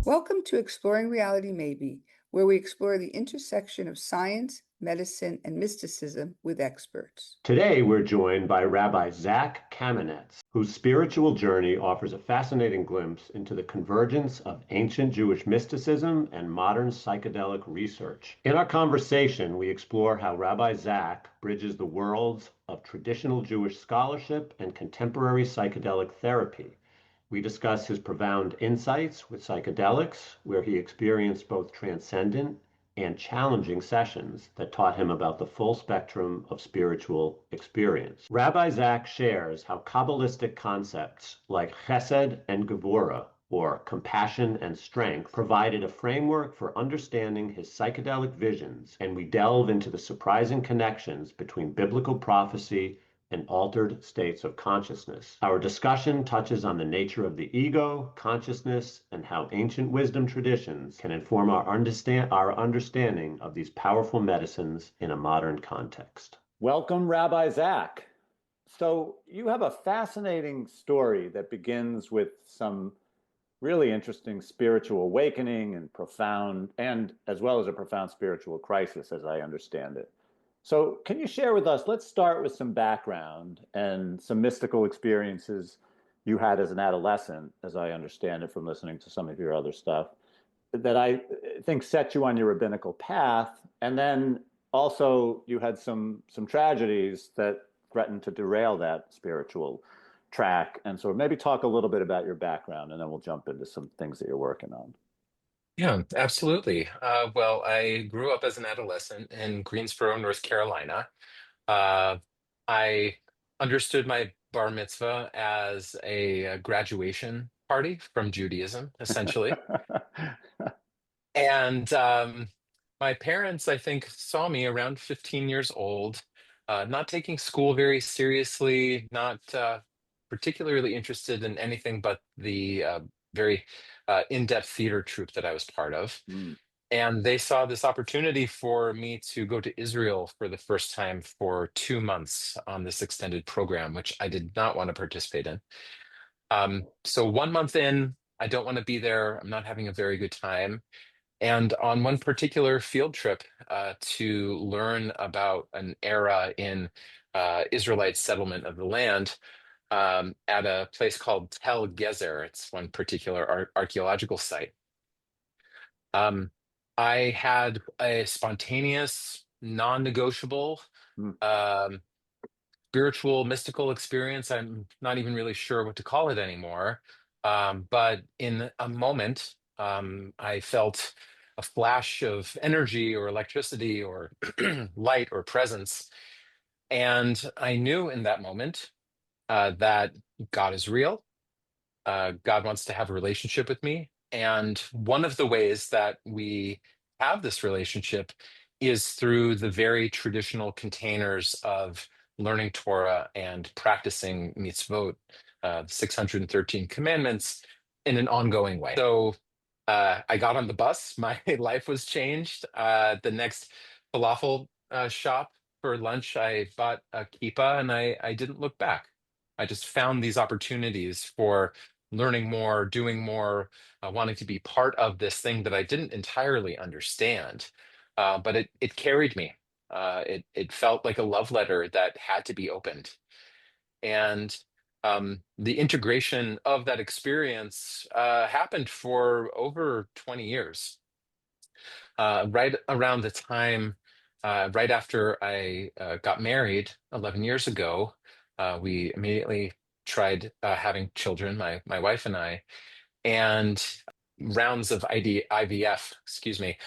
Welcome to Exploring Reality Maybe, where we explore the intersection of science, medicine, and mysticism with experts. Today, we're joined by Rabbi Zac Kamenetz, whose spiritual journey offers a fascinating glimpse into the convergence of ancient Jewish mysticism and modern psychedelic research. In our conversation, we explore how Rabbi Zac bridges the worlds of traditional Jewish scholarship and contemporary psychedelic therapy. We discuss his profound insights with psychedelics, where he experienced both transcendent and challenging sessions that taught him about the full spectrum of spiritual experience. Rabbi Zac shares how Kabbalistic concepts like Hesed and Gevurah, or compassion and strength, provided a framework for understanding his psychedelic visions, and we delve into the surprising connections between biblical prophecy and altered states of consciousness. Our discussion touches on the nature of the ego, consciousness, and how ancient wisdom traditions can inform our understanding of these powerful medicines in a modern context. Welcome, Rabbi Zac. So you have a fascinating story that begins with some really interesting spiritual awakening and as well as a profound spiritual crisis, as I understand it. So can you share with us, let's start with some background and some mystical experiences you had as an adolescent, as I understand it from listening to some of your other stuff, that I think set you on your rabbinical path. And then also you had some tragedies that threatened to derail that spiritual track. And so maybe talk a little bit about your background, and then we'll jump into some things that you're working on. Yeah, absolutely. Well, I grew up as an adolescent in Greensboro, North Carolina. Uh, I understood my bar mitzvah as a graduation party from Judaism, essentially. And my parents, I think, saw me around 15 years old, not taking school very seriously, not particularly interested in anything but the very in-depth theater troupe that I was part of. Mm. And they saw this opportunity for me to go to Israel for the first time for 2 months on this extended program, which I did not want to participate in. So 1 month in, I don't want to be there. I'm not having a very good time. And on one particular field trip to learn about an era in Israelite settlement of the land at a place called Tel Gezer, it's one particular archaeological site. I had a spontaneous, non-negotiable, Mm. spiritual, mystical experience. I'm not even really sure what to call it anymore. But in a moment, I felt a flash of energy or electricity or light or presence. And I knew in that moment that God is real. God wants to have a relationship with me. And one of the ways that we have this relationship is through the very traditional containers of learning Torah and practicing mitzvot, 613 commandments, in an ongoing way. So I got on the bus. My life was changed. The next falafel shop for lunch, I bought a kippah and I didn't look back. I just found these opportunities for learning more, doing more, wanting to be part of this thing that I didn't entirely understand. But it carried me. It felt like a love letter that had to be opened. And the integration of that experience happened for over 20 years. Right around the time, right after I got married 11 years ago, we immediately tried having children, my wife and I, and rounds of IVF, excuse me,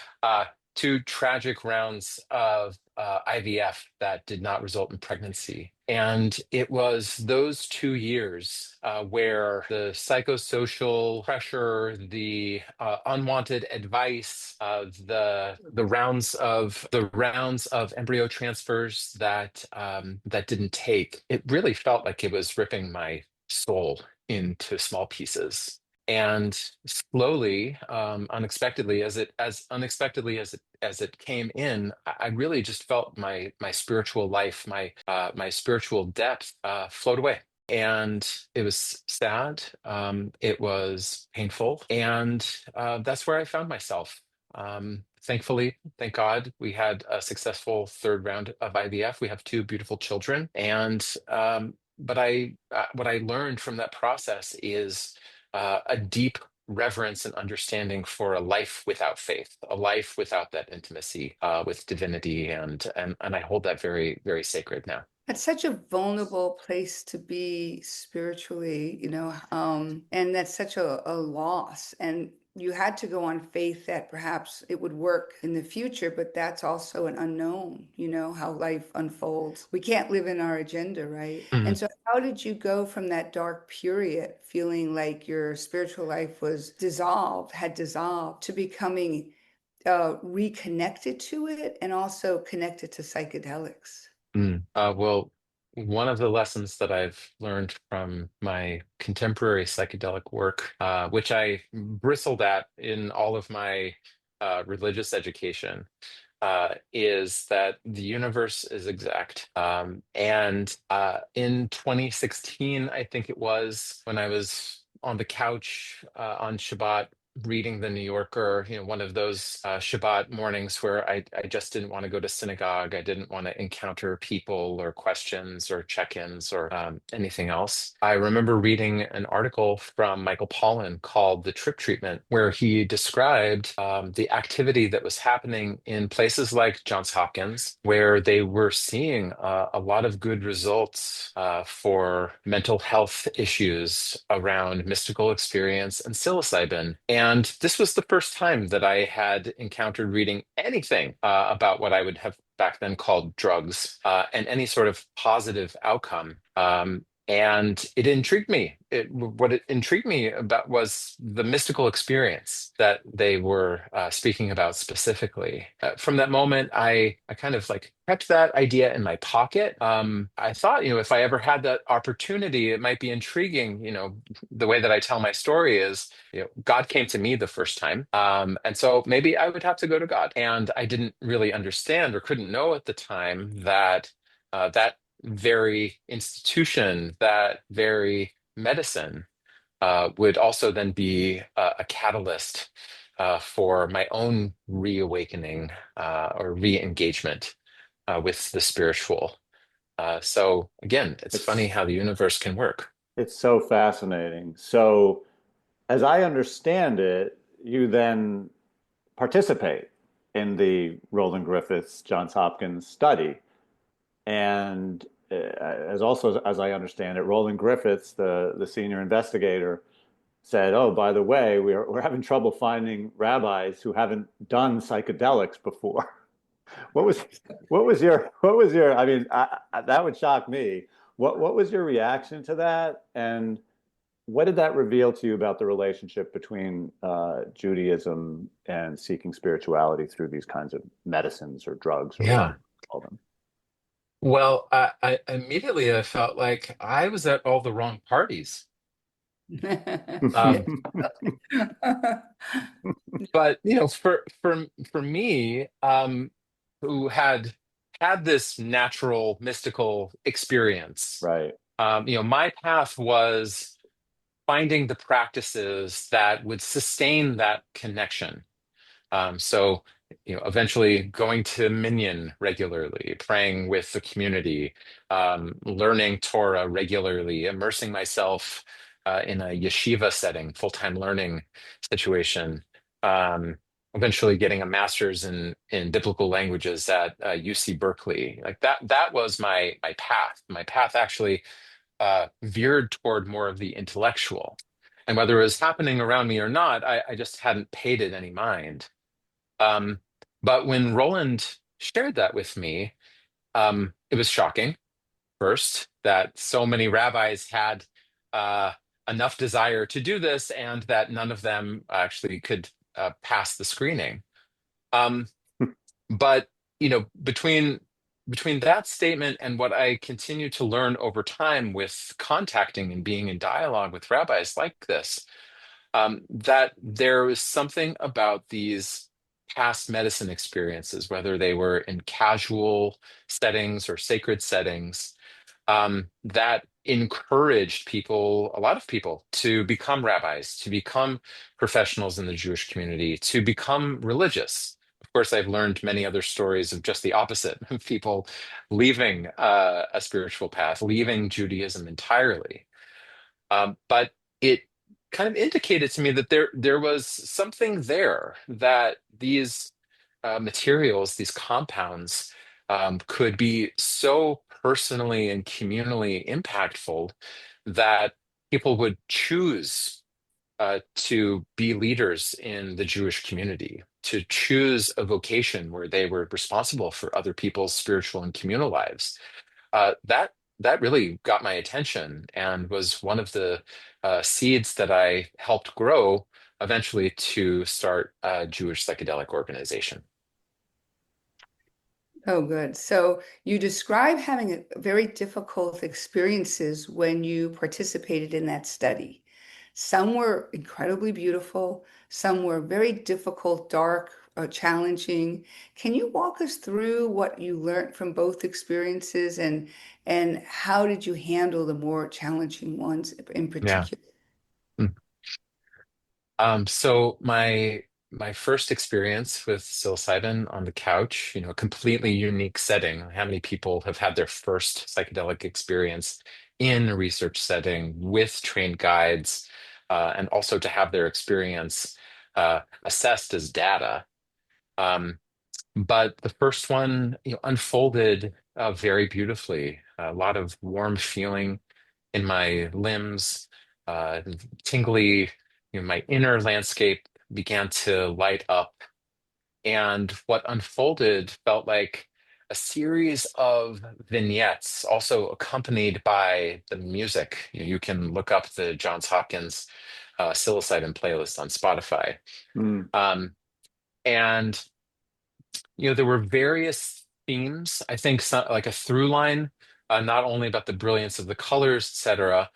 two tragic rounds of IVF that did not result in pregnancy. And it was those 2 years where the psychosocial pressure, the unwanted advice, the rounds of embryo transfers that didn't take. It really felt like it was ripping my soul into small pieces. And slowly, unexpectedly, as unexpectedly as it came in, I really just felt my spiritual life, my spiritual depth float away. And it was sad. It was painful. And that's where I found myself. Thankfully, thank God, we had a successful third round of IVF. We have two beautiful children. And but what I learned from that process is a deep reverence and understanding for a life without faith, a life without that intimacy with divinity, and I hold that very, very sacred now. It's such a vulnerable place to be spiritually, and that's such a loss. And you had to go on faith that perhaps it would work in the future, but that's also an unknown, how life unfolds. We can't live in our agenda, right? And Mhm. so, how did you go from that dark period, feeling like your spiritual life was had dissolved, to becoming reconnected to it and also connected to psychedelics? Well, one of the lessons that I've learned from my contemporary psychedelic work, which I bristled at in all of my religious education, is that the universe is exact. And in 2016, I think it was, when I was on the couch on Shabbat reading the New Yorker, one of those Shabbat mornings where I just didn't want to go to synagogue. I didn't want to encounter people or questions or check-ins or anything else. I remember reading an article from Michael Pollan called The Trip Treatment, where he described the activity that was happening in places like Johns Hopkins, where they were seeing a lot of good results for mental health issues around mystical experience and psilocybin. And this was the first time that I had encountered reading anything about what I would have back then called drugs and any sort of positive outcome. And it intrigued me. What it intrigued me about was the mystical experience that they were speaking about specifically. From that moment, I kind of like kept that idea in my pocket. I thought, if I ever had that opportunity, it might be intriguing. The way that I tell my story is, God came to me the first time. And so maybe I would have to go to God. And I didn't really understand or couldn't know at the time that that very institution, that very medicine, would also then be a catalyst for my own reawakening or re-engagement with the spiritual. So again, it's funny It's how the universe can work. it's so fascinating. So, as I understand it, you then participate in the Roland Griffiths Johns Hopkins study. And as I understand it, Roland Griffiths, the senior investigator, said, "Oh, by the way, we're having trouble finding rabbis who haven't done psychedelics before." What was what was your? I mean, that would shock me. What was your reaction to that, and what did that reveal to you about the relationship between Judaism and seeking spirituality through these kinds of medicines or drugs or whatever Yeah. you call them? Well, I immediately I felt like I was at all the wrong parties. Um, but for me, who had this natural mystical experience, Right. my path was finding the practices that would sustain that connection. So, eventually going to Minyan regularly, praying with the community, learning Torah regularly, immersing myself in a yeshiva setting, full-time learning situation. Um, Eventually getting a master's in biblical languages at UC Berkeley. Like that was my path. My path actually veered toward more of the intellectual. And whether it was happening around me or not, I just hadn't paid it any mind. Um, but when Roland shared that with me, it was shocking first that so many rabbis had uh, enough desire to do this and that none of them actually could pass the screening. Um, but between that statement and what I continue to learn over time with contacting and being in dialogue with rabbis like this, that there was something about these past medicine experiences, whether they were in casual settings or sacred settings, that encouraged people, a lot of people, to become rabbis, to become professionals in the Jewish community, to become religious. Of course, I've learned many other stories of just the opposite, of people leaving a spiritual path, leaving Judaism entirely. But it kind of indicated to me that there was something there, that these materials, these compounds, could be so personally and communally impactful that people would choose to be leaders in the Jewish community, to choose a vocation where they were responsible for other people's spiritual and communal lives. That really got my attention and was one of the seeds that I helped grow eventually to start a Jewish psychedelic organization. Oh, good. So you describe having very difficult experiences when you participated in that study. Some were incredibly beautiful, some were very difficult, dark, challenging. Can you walk us through what you learned from both experiences, and how did you handle the more challenging ones in Yeah. particular? So my first experience with psilocybin on the couch, a completely unique setting. How many people have had their first psychedelic experience in a research setting with trained guides, and also to have their experience assessed as data? Um, but the first one, unfolded very beautifully. A lot of warm feeling in my limbs, uh, tingly, my inner landscape began to light up. And what unfolded felt like a series of vignettes, also accompanied by the music. You can look up the Johns Hopkins psilocybin playlist on Spotify. Mm. And there were various themes. I think some, like a through line, not only about the brilliance of the colors, etc.,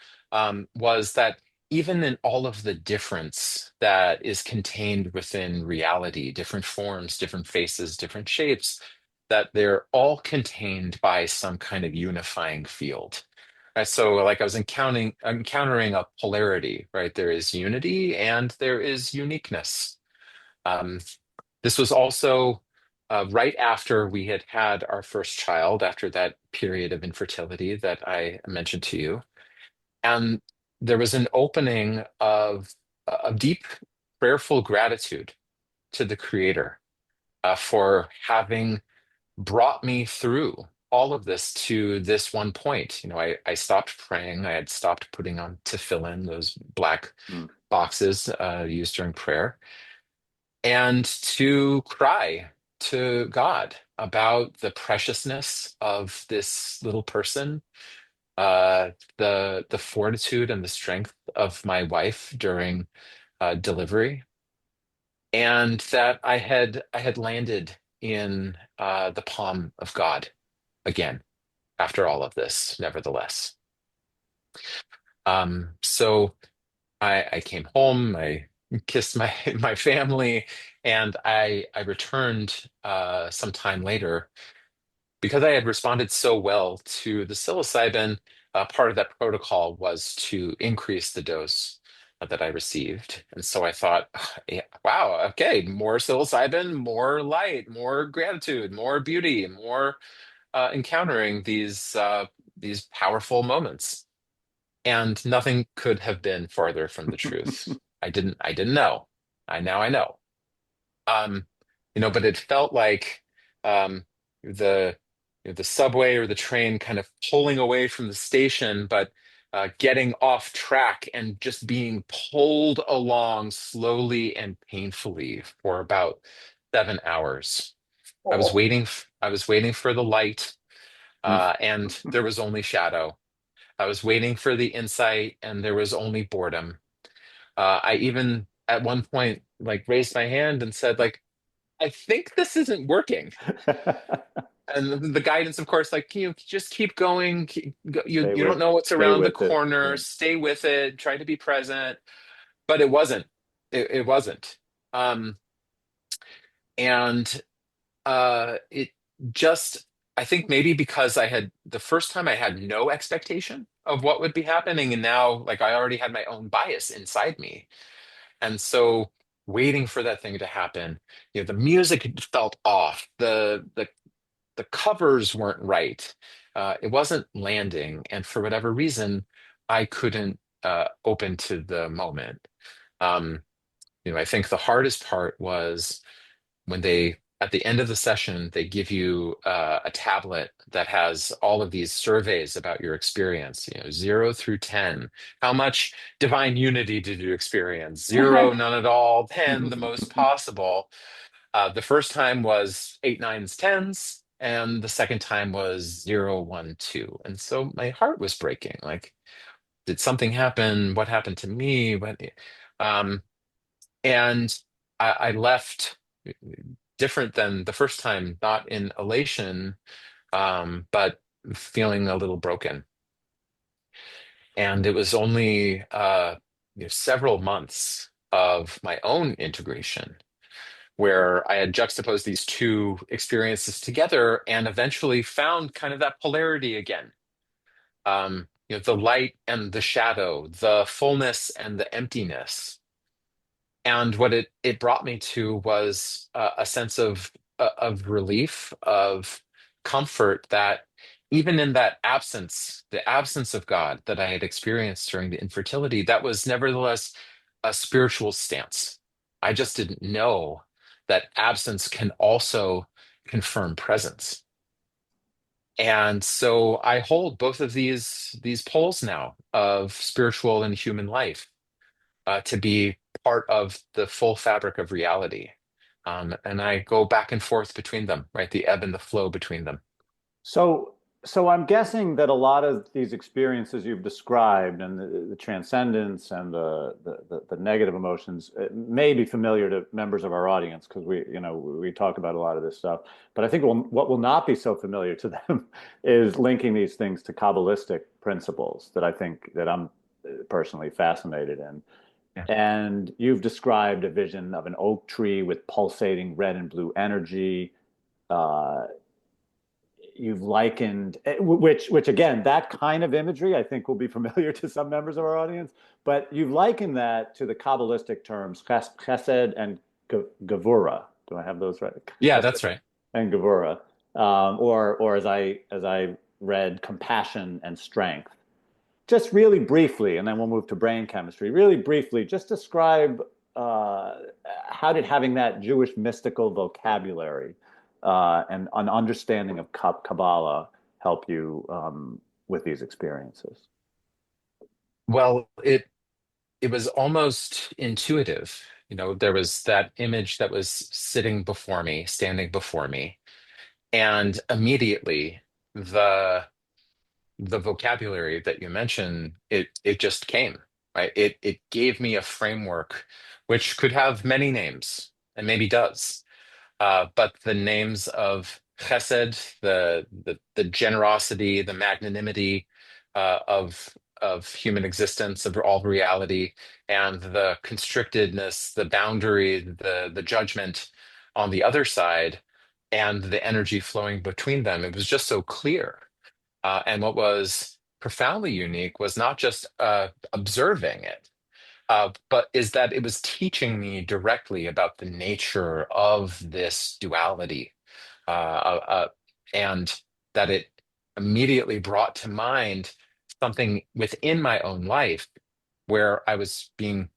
was that even in all of the difference that is contained within reality, different forms, different faces, different shapes, that they're all contained by some kind of unifying field. Right? So, like I was encountering a polarity, right? There is unity and there is uniqueness. Um, this was also right after we had had our first child, after that period of infertility that I mentioned to you. And there was an opening of deep, prayerful gratitude to the Creator for having brought me through all of this to this one point. I stopped praying. I had stopped putting on tefillin, those black Mm. boxes used during prayer, and to cry to God about the preciousness of this little person, the fortitude and the strength of my wife during delivery, and that I had landed in the palm of God again after all of this, nevertheless. So I came home, I kissed my my family, and I returned some time later because I had responded so well to the psilocybin. Part of that protocol was to increase the dose that I received, and so I thought, yeah, wow, okay, more psilocybin, more light, more gratitude, more beauty, more encountering these powerful moments. And nothing could have been farther from the truth. I didn't know. I know. Um, but it felt like the the subway or the train kind of pulling away from the station, but getting off track and just being pulled along slowly and painfully for about 7 hours. Oh, I was waiting for the light, Mm. and there was only shadow. I was waiting for the insight, and there was only boredom. I even at one point like raised my hand and said, like, I think this isn't working. And the guidance, of course, like, can you just keep going? Stay You don't with know what's stay around the with it. corner. Yeah. Stay with it. Try to be present. But it wasn't. It wasn't. Um, and it just, I think maybe because I had the first time I had no expectation of what would be happening. And now, like, I already had my own bias inside me. And so waiting for that thing to happen, the music felt off, the covers weren't right. It wasn't landing. And for whatever reason, I couldn't open to the moment. Um, I think the hardest part was when at the end of the session, they give you a tablet that has all of these surveys about your experience, 0 through 10. How much divine unity did you experience? Zero, none at all. 10, the most possible. The first time was 8, 9s, 10s. And the second time was 0, 1, 2. And so my heart was breaking. Like, did something happen? What happened to me? Um, and I left different than the first time, not in elation, but feeling a little broken. And it was only several months of my own integration where I had juxtaposed these two experiences together and eventually found kind of that polarity again. The light and the shadow, the fullness and the emptiness. And what it brought me to was a sense of relief, of comfort that even in that absence, the absence of God that I had experienced during the infertility, that was nevertheless a spiritual stance. I just didn't know that absence can also confirm presence. And so I hold both of these poles now of spiritual and human life to be part of the full fabric of reality. And I go back and forth between them, right? The ebb and the flow between them. So, so I'm guessing that a lot of these experiences you've described and the transcendence and the negative emotions may be familiar to members of our audience because we talk about a lot of this stuff. But I think what will not be so familiar to them is linking these things to Kabbalistic principles that I think that I'm personally fascinated in. Yeah. And you've described a vision of an oak tree with pulsating red and blue energy. Uh, you've likened which again, that kind of imagery I think will be familiar to some members of our audience, but you've likened that to the Kabbalistic terms Hesed and Gevurah. Do I have those right? Yeah, Hesed that's right. and Gevurah, or as I read, compassion and strength. Just really briefly, and then we'll move to brain chemistry. Really briefly, just describe uh, how did having that Jewish mystical vocabulary and an understanding of Kabbalah help you with these experiences? Well, it was almost intuitive. There was that image that was sitting before me, standing before me, and immediately the the vocabulary that you mentioned, it just came, right? It gave me a framework which could have many names and maybe does. But the names of Chesed, the generosity, the magnanimity of human existence, of all reality, and the constrictedness, the boundary, the judgment on the other side, and the energy flowing between them. It was just so clear. And what was profoundly unique was not just observing it, but is that it was teaching me directly about the nature of this duality, and that it immediately brought to mind something within my own life where I was being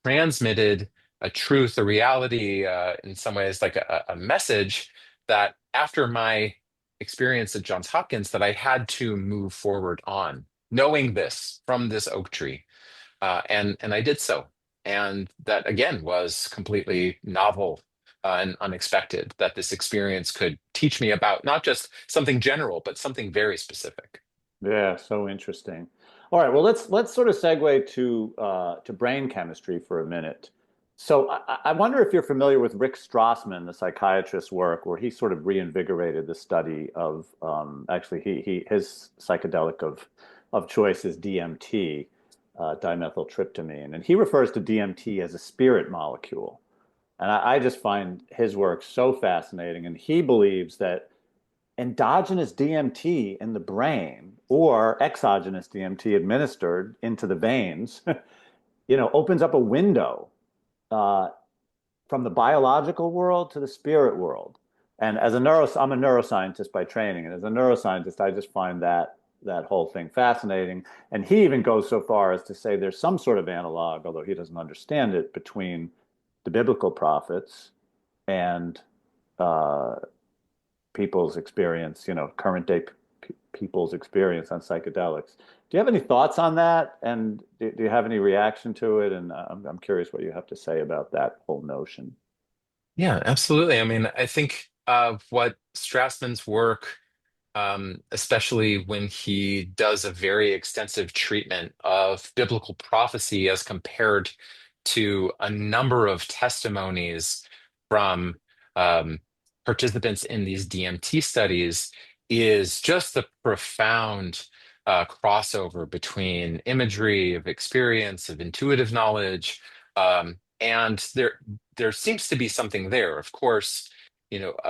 transmitted a truth, a reality, in some ways like a message that after my experience at Johns Hopkins, that I had to move forward on, knowing this from this oak tree, and I did so, and that again was completely novel and unexpected. That this experience could teach me about not just something general, but something very specific. Yeah, so interesting. All right, well, let's sort of segue to brain chemistry for a minute. So I wonder if you're familiar with Rick Strassman, the psychiatrist's work, where he sort of reinvigorated the study of actually his psychedelic of choice is DMT, dimethyltryptamine, and he refers to DMT as a spirit molecule. And I just find his work so fascinating, and he believes that endogenous DMT in the brain or exogenous DMT administered into the veins, opens up a window uh, from the biological world to the spirit world. And I'm a neuroscientist by training, and as a neuroscientist, I just find that whole thing fascinating. And he even goes so far as to say there's some sort of analog, although he doesn't understand it, between the biblical prophets and uh, people's experience, current day people's experience on psychedelics. Do you have any thoughts on that? And do you have any reaction to it? And I'm curious what you have to say about that whole notion. Yeah, absolutely. I mean, I think what Strassman's work, especially when he does a very extensive treatment of biblical prophecy as compared to a number of testimonies from um, participants in these DMT studies, is just the profound crossover between imagery of experience, of intuitive knowledge, and there seems to be something there. Of course,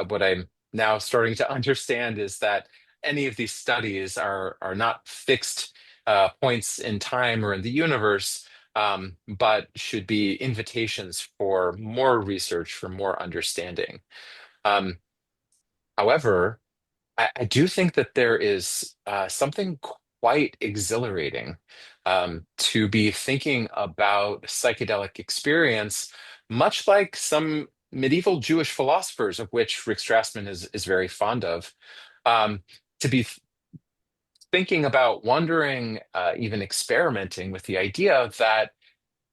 what I'm now starting to understand is that any of these studies are not fixed points in time or in the universe, but should be invitations for more research, for more understanding. Um, However, I do think that there is something quite exhilarating to be thinking about psychedelic experience, much like some medieval Jewish philosophers, of which Rick Strassman is very fond of, um, to be thinking about, wondering, even experimenting with the idea that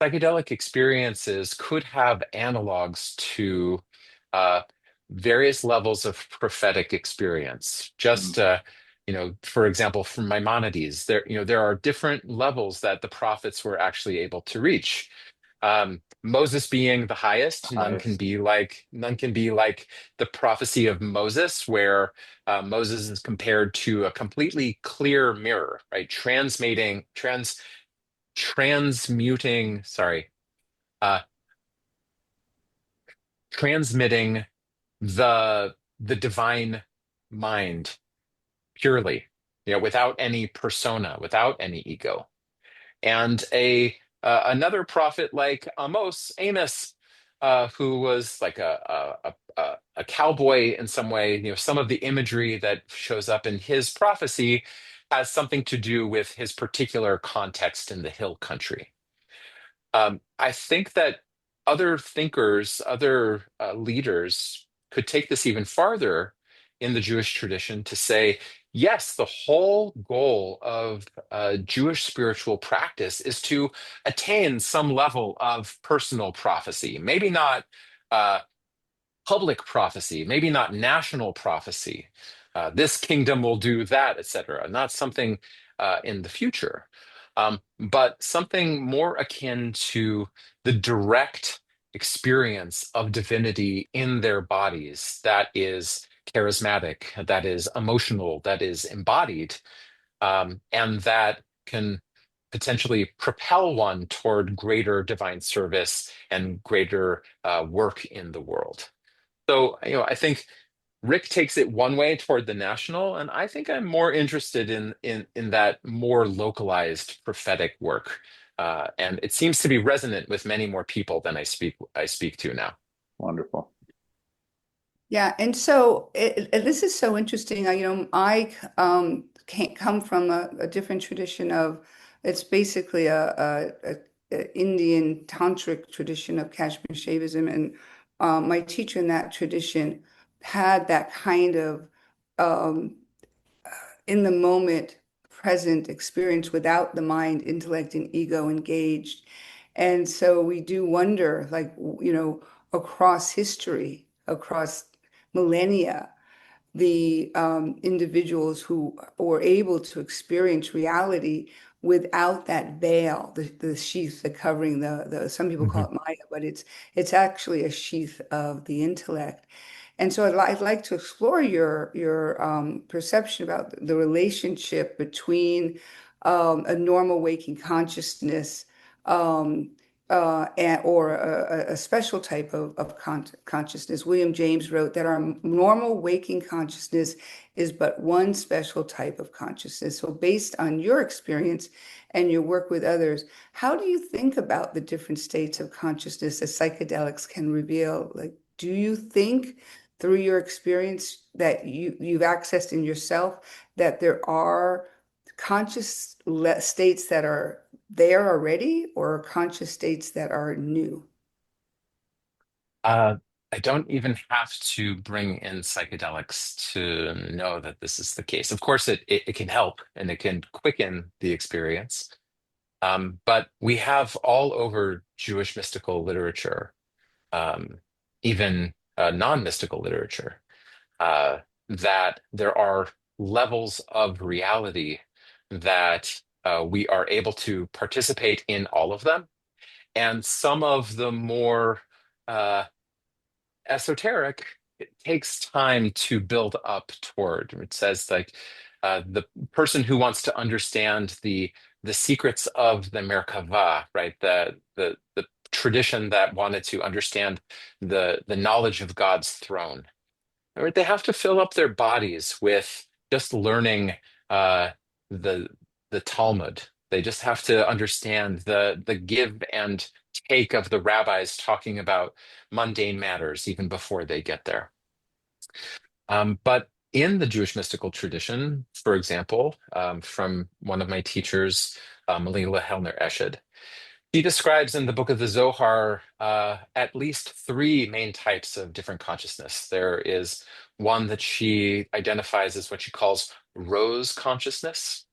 psychedelic experiences could have analogs to uh, various levels of prophetic experience. Mm. Just for example, from Maimonides, there are different levels that the prophets were actually able to reach. Moses being the highest, Highest. none can be like the prophecy of Moses, where Moses is compared to a completely clear mirror, right? Transmuting, sorry, uh, transmitting the divine mind purely, without any persona, without any ego. And a another prophet like Amos, who was like a cowboy in some way. Some of the imagery that shows up in his prophecy has something to do with his particular context in the hill country. I think that other thinkers, other leaders could take this even farther in the Jewish tradition to say, yes, the whole goal of Jewish spiritual practice is to attain some level of personal prophecy. Maybe not uh, public prophecy, maybe not national prophecy. This kingdom will do that, etc. Not something in the future, but something more akin to the direct experience of divinity in their bodies that is charismatic, that is emotional, that is embodied, and that can potentially propel one toward greater divine service and greater work in the world. So, I think Rick takes it one way toward the national, and I think I'm more interested in that more localized prophetic work. And it seems to be resonant with many more people than I speak to now. Wonderful. Yeah, and so this is so interesting. I can't come from a different tradition of, it's basically a Indian tantric tradition of Kashmir Shaivism, and my teacher in that tradition had that kind of um, in the moment present experience without the mind, intellect, and ego engaged. And so we do wonder, like, across history, across millennia, the individuals who were able to experience reality without that veil, the sheath, the covering, the some people call Mhm. it Maya, but it's actually a sheath of the intellect. And so I'd like to explore your perception about the relationship between a normal waking consciousness, um, or a special type of consciousness. William James wrote that our normal waking consciousness is but one special type of consciousness. So based on your experience and your work with others, how do you think about the different states of consciousness that psychedelics can reveal? Like, do you think through your experience that you've accessed in yourself that there are conscious states that are there already, or conscious states that are new? Uh, I don't even have to bring in psychedelics to know that this is the case. Of course, it can help and it can quicken the experience. But we have all over Jewish mystical literature, um, even non-mystical literature, that there are levels of reality that we are able to participate in all of them. And some of the more uh, esoteric, it takes time to build up toward. It says like the person who wants to understand the secrets of the Merkava, right? The tradition that wanted to understand the knowledge of God's throne. Right? They have to fill up their bodies with just learning uh, the the Talmud. They just have to understand the give and take of the rabbis talking about mundane matters even before they get there. But in the Jewish mystical tradition, for example, from one of my teachers, Melila Helner Eshed, she describes in the book of the Zohar at least three main types of different consciousness. There is one that she identifies as what she calls rose consciousness,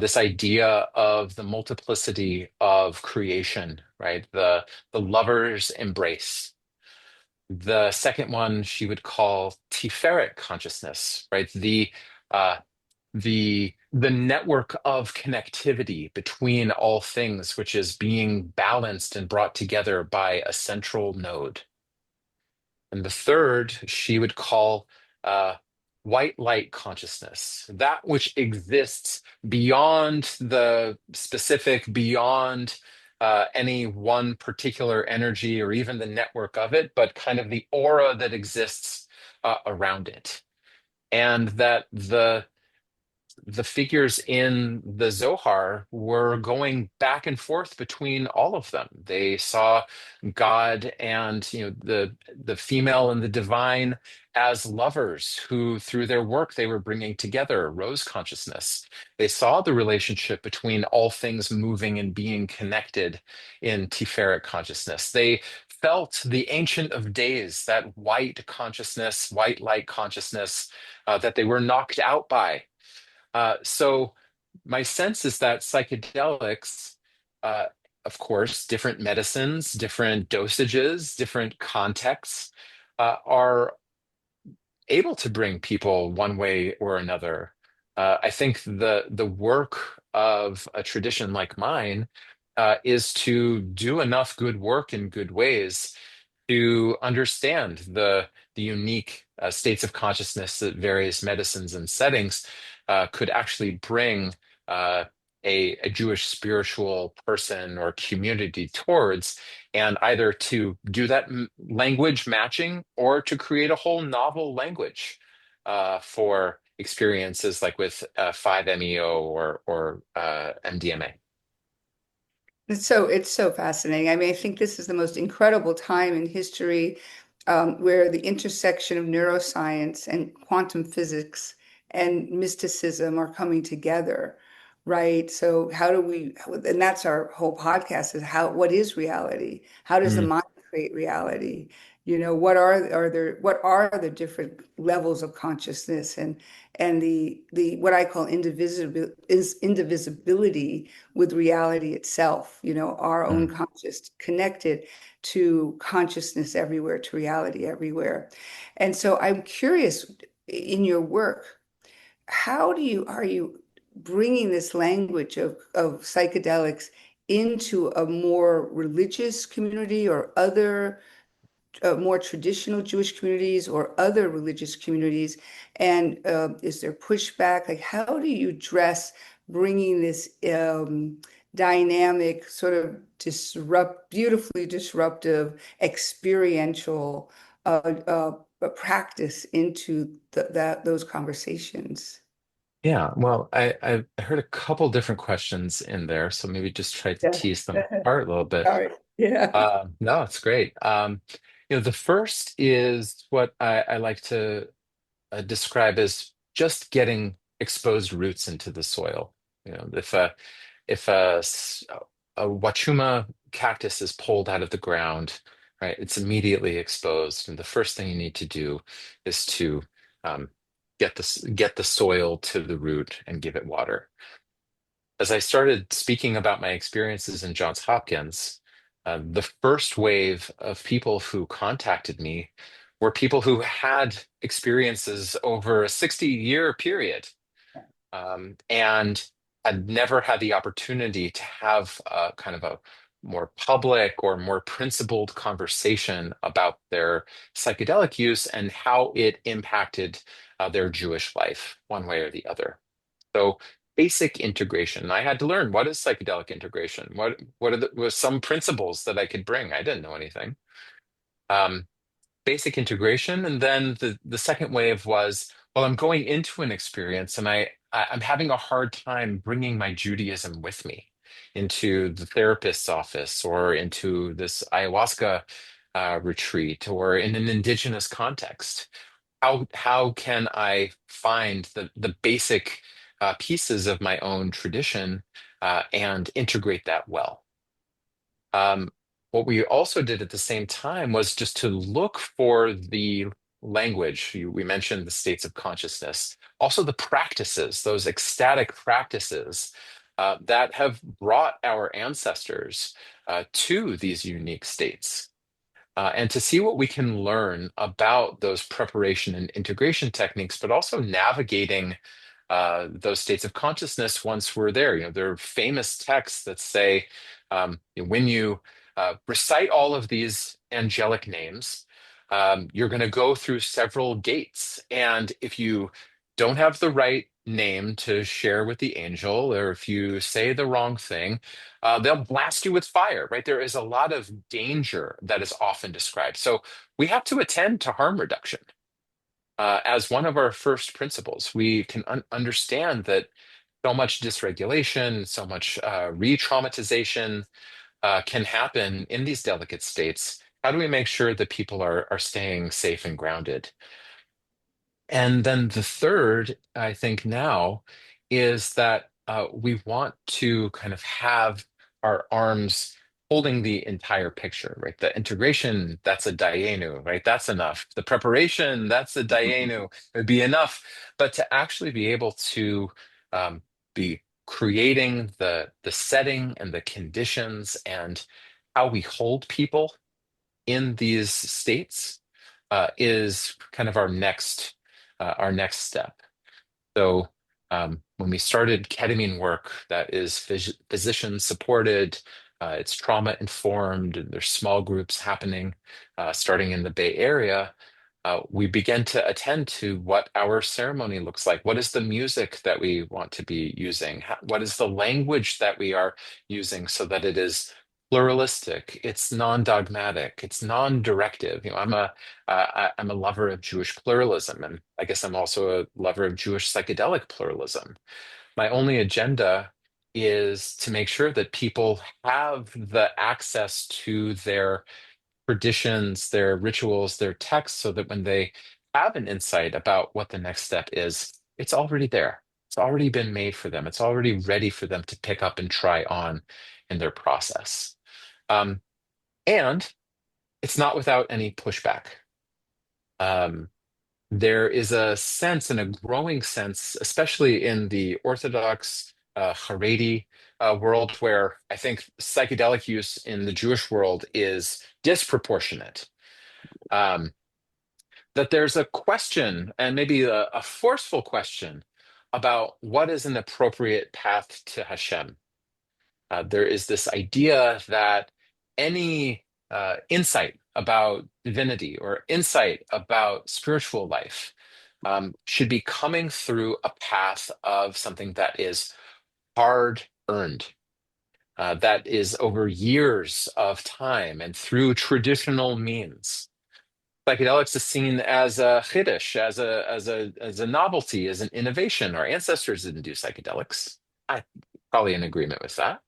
this idea of the multiplicity of creation, right? The lover's embrace. The second one she would call Tiferet consciousness, right? Uh, the network of connectivity between all things, which is being balanced and brought together by a central node. And the third she would call uh, white light consciousness, that which exists beyond the specific, beyond any one particular energy or even the network of it, but kind of the aura that exists around it. And that the figures in the Zohar were going back and forth between all of them. They saw God and the female and the divine as lovers who, through their work, they were bringing together rose consciousness. They saw the relationship between all things moving and being connected in Tiferet consciousness. They felt the Ancient of Days, that white consciousness, white light consciousness that they were knocked out by. So my sense is that psychedelics, uh, of course, different medicines, different dosages, different contexts, are able to bring people one way or another. I think the work of a tradition like mine is to do enough good work in good ways to understand the unique states of consciousness that various medicines and settings could actually bring a Jewish spiritual person or community towards, and either to do that language matching or to create a whole novel language for experiences like with 5-MeO or MDMA. It's so fascinating. I mean, I think this is the most incredible time in history, where the intersection of neuroscience and quantum physics and mysticism are coming together, right? So how do we, and that's our whole podcast, is what is reality? How does the Mm, mind create reality? What are the different levels of consciousness, and the what I call indivisibility with reality itself, our own mm. conscious connected to consciousness everywhere, to reality everywhere. And so I'm curious, in your work, are you bringing this language of psychedelics into a more religious community, or other more traditional Jewish communities, or other religious communities? And is there pushback? Like, how do you address bringing dynamic, sort of beautifully disruptive, experiential practice into those conversations. Yeah, well, I heard a couple different questions in there, so maybe just try to Yeah. tease them apart a little bit. Sorry. Yeah. No, it's great. The first is what I like to describe as just getting exposed roots into the soil. If a wachuma cactus is pulled out of the ground, right, it's immediately exposed, and the first thing you need to do is to um, get the soil to the root and give it water. As I started speaking about my experiences in Johns Hopkins, the first wave of people who contacted me were people who had experiences over a 60-year period, and had never had the opportunity to have a kind of a more public or more principled conversation about their psychedelic use and how it impacted their Jewish life, one way or the other. So basic integration. I had to learn, what is psychedelic integration? What are was some principles that I could bring? I didn't know anything. Um, Basic integration, and then the second wave was, well, I'm going into an experience, and I'm having a hard time bringing my Judaism with me into the therapist's office or into this ayahuasca retreat or in an indigenous context. How can I find the basic pieces of my own tradition and integrate that well? Um, what we also did at the same time was just to look for the language. We mentioned the states of consciousness, also the practices, those ecstatic practices that have brought our ancestors to these unique states, and to see what we can learn about those preparation and integration techniques, but also navigating those states of consciousness once we're there. There are famous texts that say, when you recite all of these angelic names, you're going to go through several gates. And if you don't have the right name to share with the angel, or if you say the wrong thing, they'll blast you with fire, right? There is a lot of danger that is often described. So we have to attend to harm reduction as one of our first principles. We can understand that so much dysregulation, so much re-traumatization can happen in these delicate states. How do we make sure that people are staying safe and grounded? And then the third, I think now, is that we want to kind of have our arms holding the entire picture, right? The integration, that's a dayenu, right? That's enough. The preparation, that's a dayenu, would be enough. But to actually be able to be creating the setting and the conditions and how we hold people in these states is kind of our next step. So when we started ketamine work, that is physician supported, it's trauma informed, and there's small groups happening starting in the Bay Area. We begin to attend to what our ceremony looks like. What is the music that we want to be using? What is the language that we are using so that it is pluralistic, it's non-dogmatic, it's non-directive. I'm a lover of Jewish pluralism, and I guess I'm also a lover of Jewish psychedelic pluralism. My only agenda is to make sure that people have the access to their traditions, their rituals, their texts, so that when they have an insight about what the next step is, it's already there. It's already been made for them. It's already ready for them to pick up and try on in their process. Um, and it's not without any pushback. Um, there is a sense and a growing sense, especially in the Orthodox Haredi world, where I think psychedelic use in the Jewish world is disproportionate. Um, that there's a question, and maybe a forceful question, about what is an appropriate path to Hashem. There is this idea that any insight about divinity or insight about spiritual life should be coming through a path of something that is hard earned. that is over years of time and through traditional means. Psychedelics is seen as a chiddush, as a novelty, as an innovation. Our ancestors didn't do psychedelics. I'm probably in agreement with that.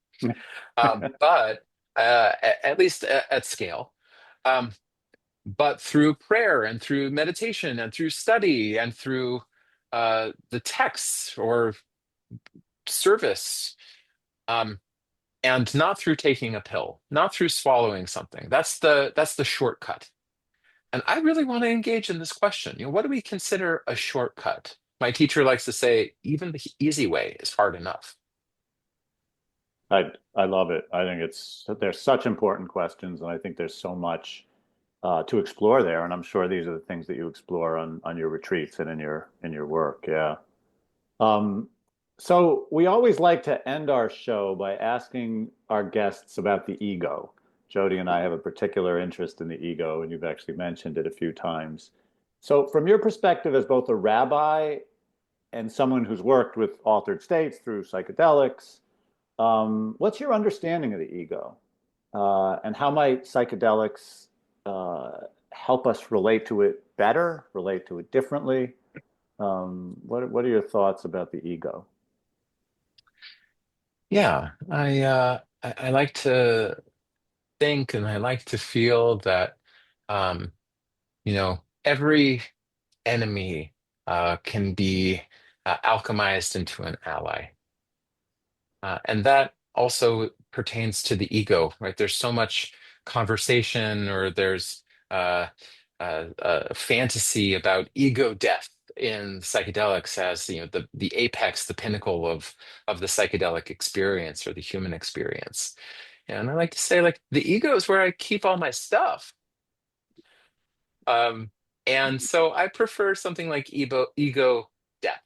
But at least at scale. Um, but through prayer and through meditation and through study and through the texts or service, um, and not through taking a pill, not through swallowing something. That's the shortcut. And I really want to engage in this question. What do we consider a shortcut? My teacher likes to say, even the easy way is hard enough. I love it. I think there's such important questions, and I think there's so much to explore there. And I'm sure these are the things that you explore on your retreats and in your work. Yeah. Um, so we always like to end our show by asking our guests about the ego. Jody and I have a particular interest in the ego, and you've actually mentioned it a few times. So, from your perspective as both a rabbi and someone who's worked with altered states through psychedelics, what's your understanding of the ego? And how might psychedelics help us relate to it better, relate to it differently? What are your thoughts about the ego? Yeah, I like to think and I like to feel that um, every enemy can be alchemized into an ally. And that also pertains to the ego, right? There's so much conversation, or there's uh, fantasy about ego death in psychedelics as the apex, the pinnacle of the psychedelic experience or the human experience. And I like to say, like, the ego is where I keep all my stuff. Um, and so I prefer something like ego death.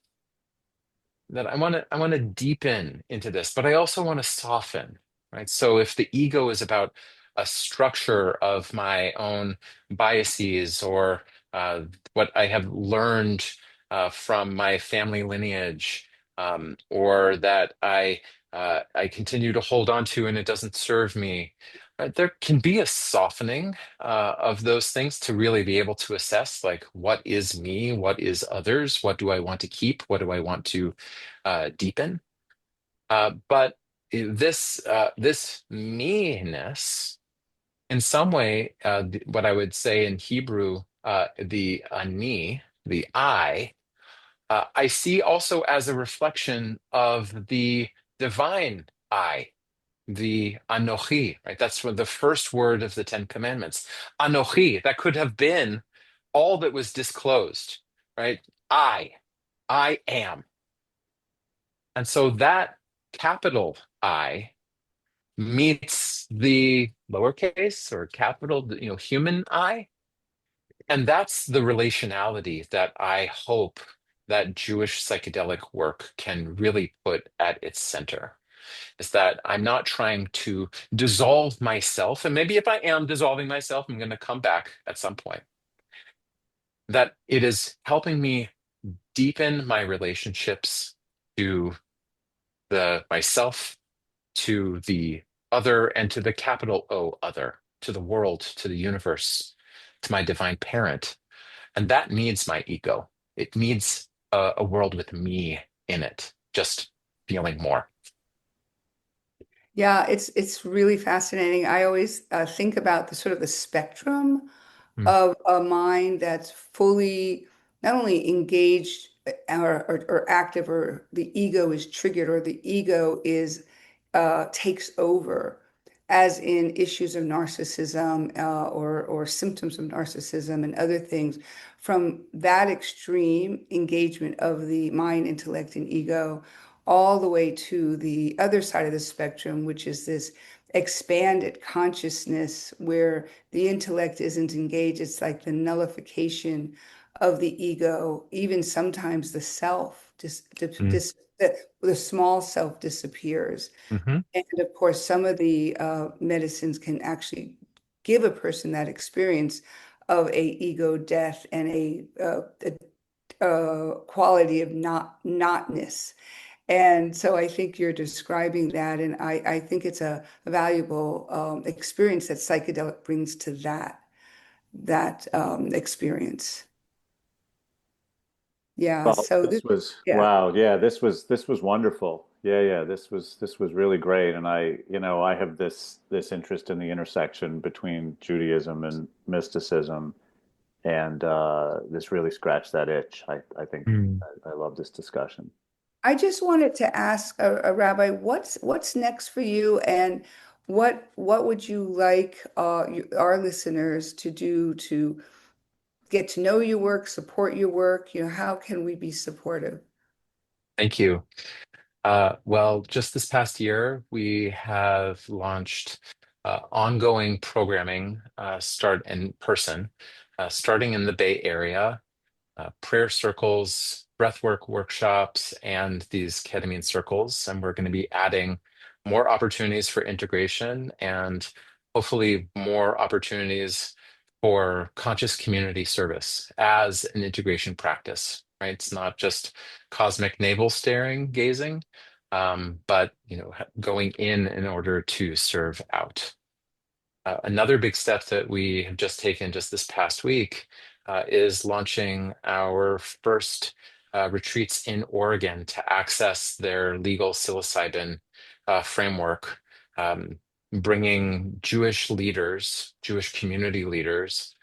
That I want to deepen into this, but I also want to soften, right? So if the ego is about a structure of my own biases or what I have learned from my family lineage, or that I continue to hold on to and it doesn't serve me, right? There can be a softening of those things to really be able to assess, like, what is me, what is others, what do I want to keep, what do I want to deepen. But this me-ness, in some way, what I would say in Hebrew, the ani, the I see also as a reflection of the divine I, the Anochi, right? That's the first word of the Ten Commandments. Anochi, that could have been all that was disclosed, right? I am. And so that capital I meets the lowercase or capital, human I. And that's the relationality that I hope that Jewish psychedelic work can really put at its center. Is that I'm not trying to dissolve myself. And maybe if I am dissolving myself, I'm going to come back at some point. That it is helping me deepen my relationships to the myself, to the other, and to the capital O other, to the world, to the universe, to my divine parent. And that needs my ego. It needs a world with me in it, just feeling more. Yeah, it's really fascinating. I always think about the sort of the spectrum Mm, of a mind that's fully not only engaged or active, or the ego is triggered, or the ego is takes over, as in issues of narcissism, or symptoms of narcissism and other things. From that extreme engagement of the mind, intellect, and ego, all the way to the other side of the spectrum, which is this expanded consciousness where the intellect isn't engaged. It's like the nullification of the ego, even sometimes the self, mm, the small self disappears. mhm, And of course, some of the medicines can actually give a person that experience of a ego death and a quality of notness. And so I think you're describing that, and I think it's a valuable experience that psychedelic brings to that experience. Yeah. Well, So this this, was yeah. wow. Yeah, this was wonderful. Yeah, this was really great. And I have this interest in the intersection between Judaism and mysticism, and this really scratched that itch. I think Mm. I love this discussion. I just wanted to ask a rabbi, what's next for you, and what would you like our listeners to do to get to know your work, support your work? How can we be supportive? Thank you. Well, just this past year, we have launched ongoing programming, start in person, starting in the Bay Area, prayer circles, breathwork workshops, and these ketamine circles. And we're going to be adding more opportunities for integration and hopefully more opportunities for conscious community service as an integration practice, right? It's not just cosmic navel staring, gazing, but going in order to serve out. Another big step that we have just taken just this past week is launching our first retreats in Oregon to access their legal psilocybin framework, um, bringing Jewish leaders, Jewish community leaders,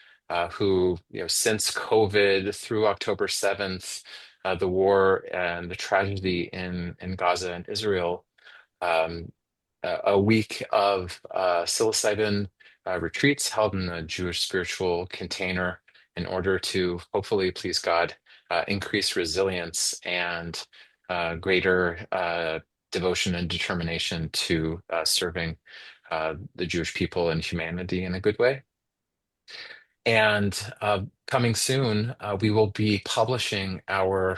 who, since COVID through October 7th, the war and the tragedy in Gaza and Israel, um, a week of psilocybin retreats held in a Jewish spiritual container in order to hopefully, please God, increase resilience and greater devotion and determination to serving the Jewish people and humanity in a good way. And coming soon, we will be publishing our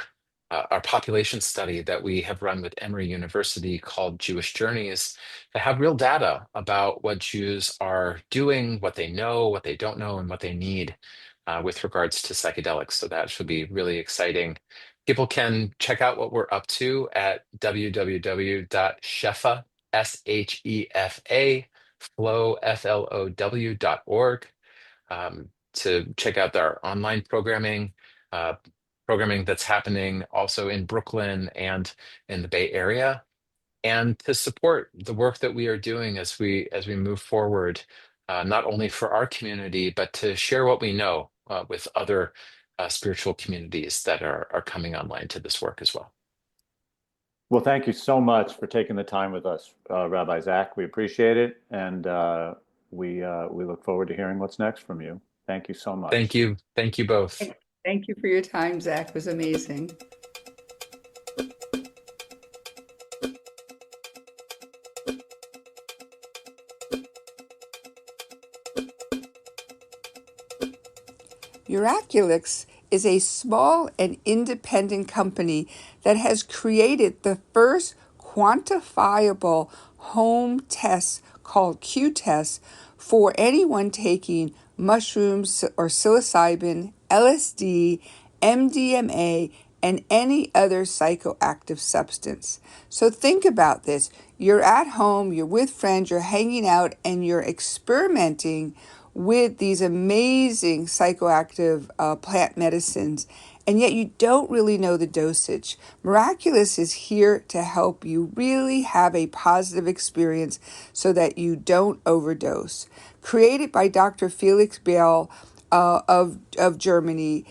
population study that we have run with Emory University called Jewish Journeys to have real data about what Jews are doing, what they know, what they don't know, and what they need with regards to psychedelics. So that should be really exciting. People can check out what we're up to at www.shefa, SHEFA, flow, FLOW.org, to check out our online uh, programming that's happening also in Brooklyn and in the Bay Area, and to support the work that we are doing as we move forward, not only for our community, but to share what we know with other spiritual communities that are coming online to this work as well. Well, thank you so much for taking the time with us, Rabbi Zac. We appreciate it, and we look forward to hearing what's next from you. Thank you so much. Thank you both. Thank you for your time, Zach. It was amazing. Miraculix is a small and independent company that has created the first quantifiable home test called Q-test for anyone taking mushrooms or psilocybin, LSD, MDMA, and any other psychoactive substance. So think about this. You're at home, you're with friends, you're hanging out, and you're experimenting with these amazing psychoactive plant medicines, and yet you don't really know the dosage. Miraculous is here to help you really have a positive experience so that you don't overdose. Created by Dr. Felix Bell of Germany.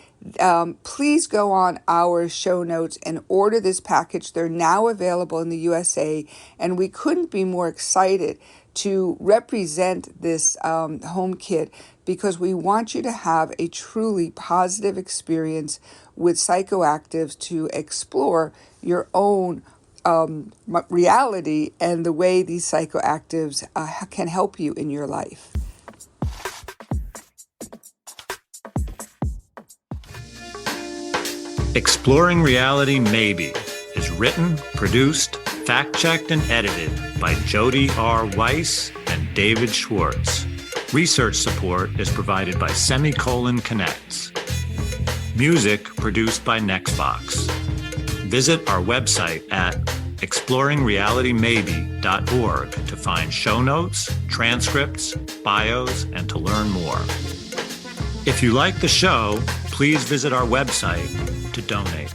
Please go on our show notes and order this package. They're now available in the USA, and we couldn't be more excited to represent this home kit because we want you to have a truly positive experience with psychoactives to explore your own reality and the way these psychoactives can help you in your life. Exploring Reality Maybe is written, produced, fact-checked, and edited by Jody R. Weiss and David Schwartz. Research support is provided by Semicolon Connects. Music produced by Nextbox. Visit our website at exploringrealitymaybe.org to find show notes, transcripts, bios, and to learn more. If you like the show, please visit our website to donate.